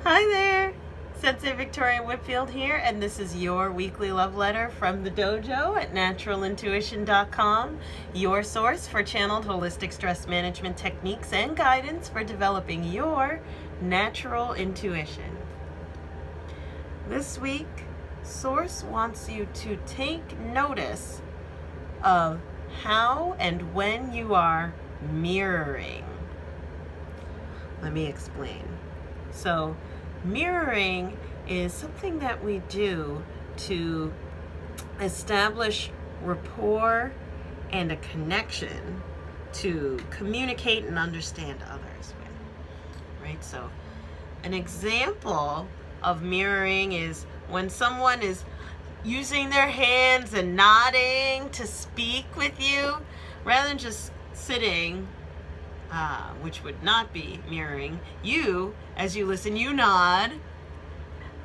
Hi there, Sensei Victoria Whitfield here, and this is your weekly love letter from the dojo at naturalintuition.com, your source for channeled holistic stress management techniques and guidance for developing your natural intuition. This week, Source wants you to take notice of how and when you are mirroring. Let me explain. So, mirroring is something that we do to establish rapport and a connection to communicate and understand others with, right? So, an example of mirroring is when someone is using their hands and nodding to speak with you, rather than just sitting, which would not be mirroring. You, as you listen, you nod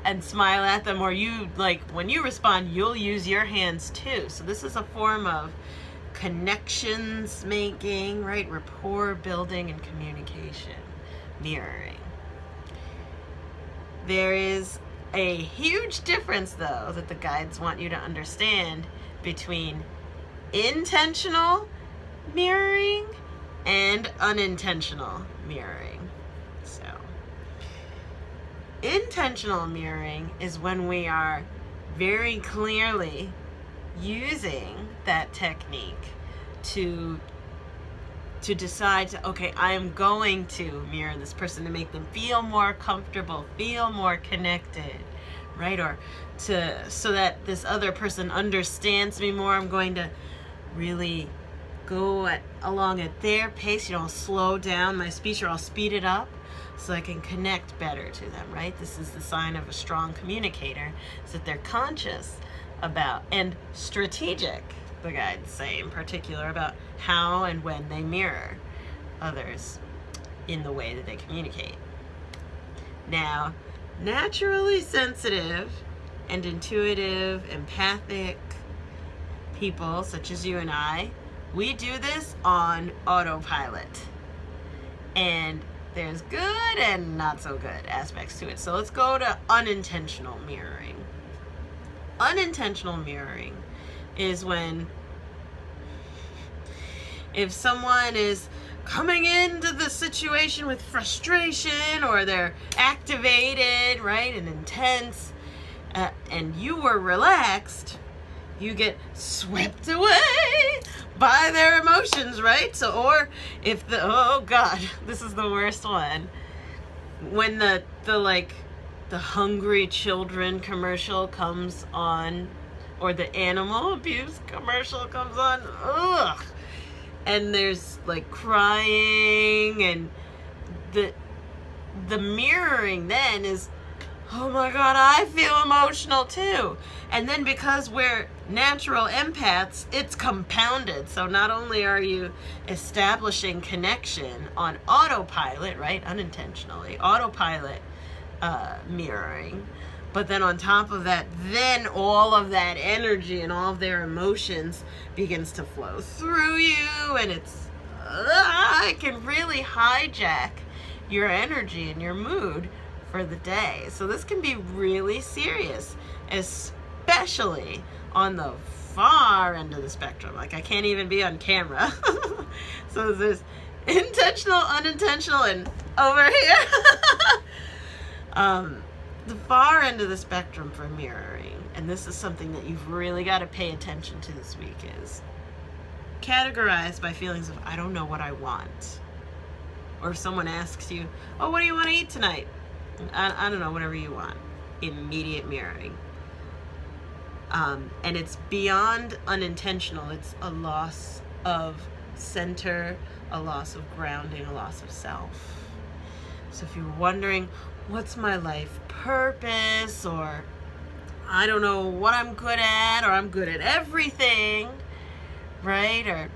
and smile at them, or you, like, when you respond, you'll use your hands too. So this is a form of connections making, right? Rapport building and communication, mirroring. There is a huge difference, though, that the guides want you to understand between intentional mirroring and unintentional mirroring. So, intentional mirroring is when we are very clearly using that technique to decide to, okay, I am going to mirror this person to make them feel more comfortable, feel more connected, right? Or so that this other person understands me more. I'm going to really go along at their pace. I'll slow down my speech, or I'll speed it up so I can connect better to them, right? This is the sign of a strong communicator, is that they're conscious about and strategic, the guides say in particular, about how and when they mirror others in the way that they communicate. Now, naturally sensitive and intuitive, empathic people such as you and I, we do this on autopilot. And there's good and not so good aspects to it. So let's go to unintentional mirroring. Unintentional mirroring is when, if someone is coming into the situation with frustration, or they're activated, right, and intense, and you were relaxed, you get swept away by their emotions, right? So, or if oh God, this is the worst one. When the hungry children commercial comes on, or the animal abuse commercial comes on, ugh, and there's like crying, and the mirroring then is, oh my God, I feel emotional too. And then because we're natural empaths, it's compounded. So not only are you establishing connection on autopilot, right, unintentionally, autopilot mirroring, but then on top of that, then all of that energy and all of their emotions begins to flow through you, and it can really hijack your energy and your mood for the day. So this can be really serious, especially on the far end of the spectrum. Like, I can't even be on camera. So there's intentional, unintentional, and over here. The far end of the spectrum for mirroring, and this is something that you've really got to pay attention to this week, is categorized by feelings of, I don't know what I want. Or if someone asks you, oh, what do you want to eat tonight? I don't know, whatever you want. Immediate mirroring. And it's beyond unintentional. It's a loss of center, a loss of grounding, a loss of self. So if you're wondering, what's my life purpose, or I don't know what I'm good at, or I'm good at everything, right? Or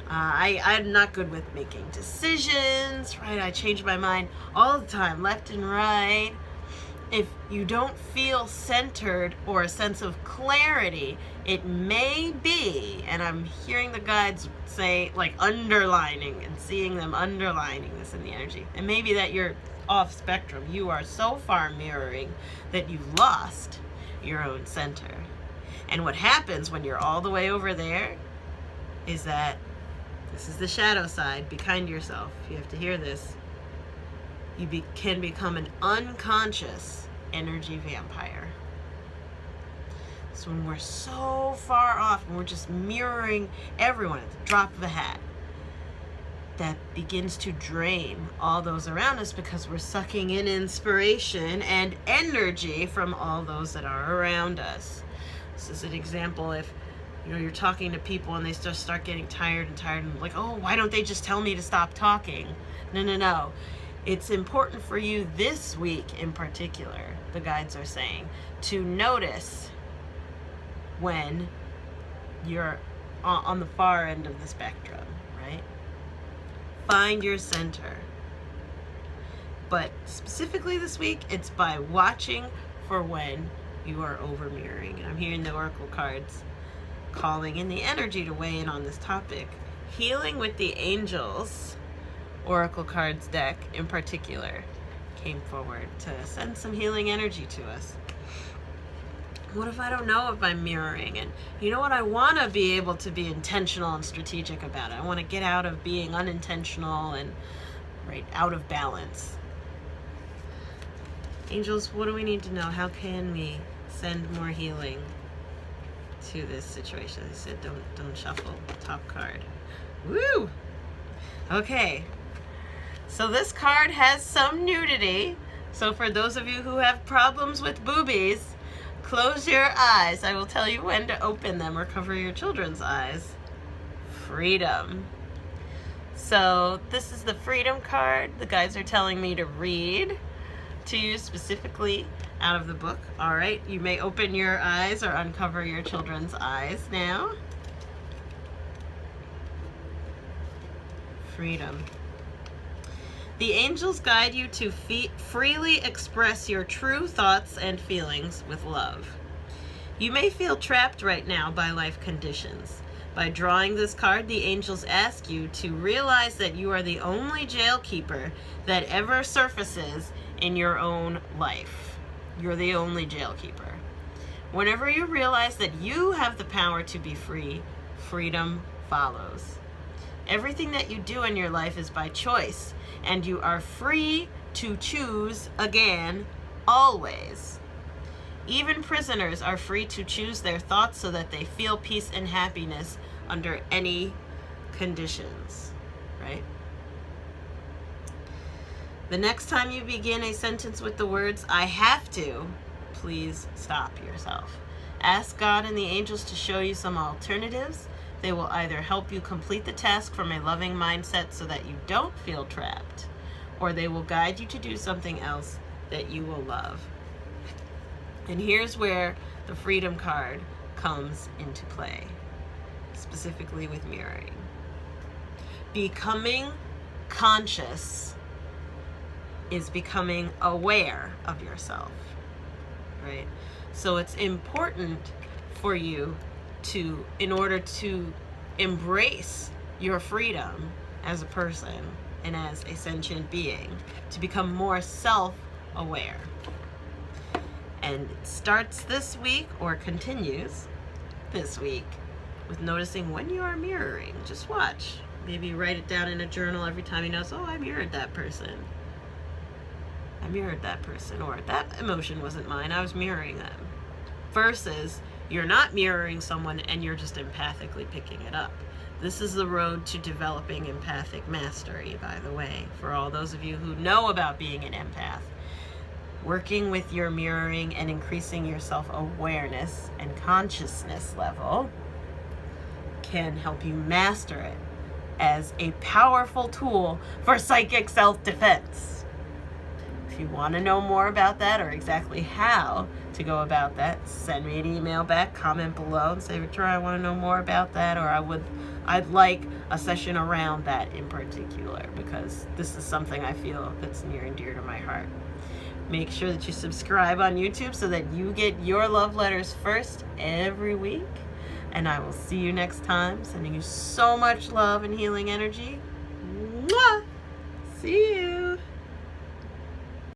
I'm not good with making decisions, right? I change my mind all the time, left and right. If you don't feel centered or a sense of clarity, it may be, and I'm hearing the guides say, like, underlining and seeing them underlining this in the energy. It may be that you're off spectrum. You are so far mirroring that you've lost your own center. And what happens when you're all the way over there is that this is the shadow side. Be kind to yourself. You have to hear this. You can become an unconscious energy vampire. So when we're so far off and we're just mirroring everyone at the drop of a hat, that begins to drain all those around us because we're sucking in inspiration and energy from all those that are around us. This is an example if you're talking to people and they just start getting tired and like, oh, why don't they just tell me to stop talking? No. It's important for you this week in particular, the guides are saying, to notice when you're on the far end of the spectrum, right? Find your center. But specifically this week, it's by watching for when you are over mirroring. And I'm hearing the oracle cards calling in the energy to weigh in on this topic. Healing with the Angels oracle cards deck in particular came forward to send some healing energy to us. What if I don't know if I'm mirroring? And you know what? I want to be able to be intentional and strategic about it. I want to get out of being unintentional and out of balance. Angels, what do we need to know? How can we send more healing to this situation? They said don't shuffle. Top card. Woo! Okay. So this card has some nudity. So for those of you who have problems with boobies, close your eyes. I will tell you when to open them or cover your children's eyes. Freedom. So this is the Freedom card. The guides are telling me to read to you specifically out of the book. All right, you may open your eyes or uncover your children's eyes now. Freedom. The angels guide you to freely express your true thoughts and feelings with love. You may feel trapped right now by life conditions. By drawing this card, the angels ask you to realize that you are the only jail keeper that ever surfaces in your own life. You're the only jail keeper. Whenever you realize that you have the power to be free, freedom follows. Everything that you do in your life is by choice, and you are free to choose again, always. Even prisoners are free to choose their thoughts so that they feel peace and happiness under any conditions, right? The next time you begin a sentence with the words, I have to, please stop yourself. Ask God and the angels to show you some alternatives. They will either help you complete the task from a loving mindset so that you don't feel trapped, or they will guide you to do something else that you will love. And here's where the Freedom card comes into play, specifically with mirroring. Becoming conscious is becoming aware of yourself, right? So it's important for you to, in order to embrace your freedom as a person and as a sentient being, to become more self-aware. And it starts this week or continues this week with noticing when you are mirroring. Just watch. Maybe write it down in a journal every time you notice, oh, I mirrored that person. I mirrored that person, or that emotion wasn't mine, I was mirroring them. Versus you're not mirroring someone and you're just empathically picking it up. This is the road to developing empathic mastery, by the way, for all those of you who know about being an empath. Working with your mirroring and increasing your self-awareness and consciousness level can help you master it as a powerful tool for psychic self-defense. If you want to know more about that or exactly how to go about that, send me an email back, comment below and say, Victoria, I want to know more about that, or I'd like a session around that in particular, because this is something I feel that's near and dear to my heart. Make sure that you subscribe on YouTube so that you get your love letters first every week. And I will see you next time. Sending you so much love and healing energy. Mwah! See you.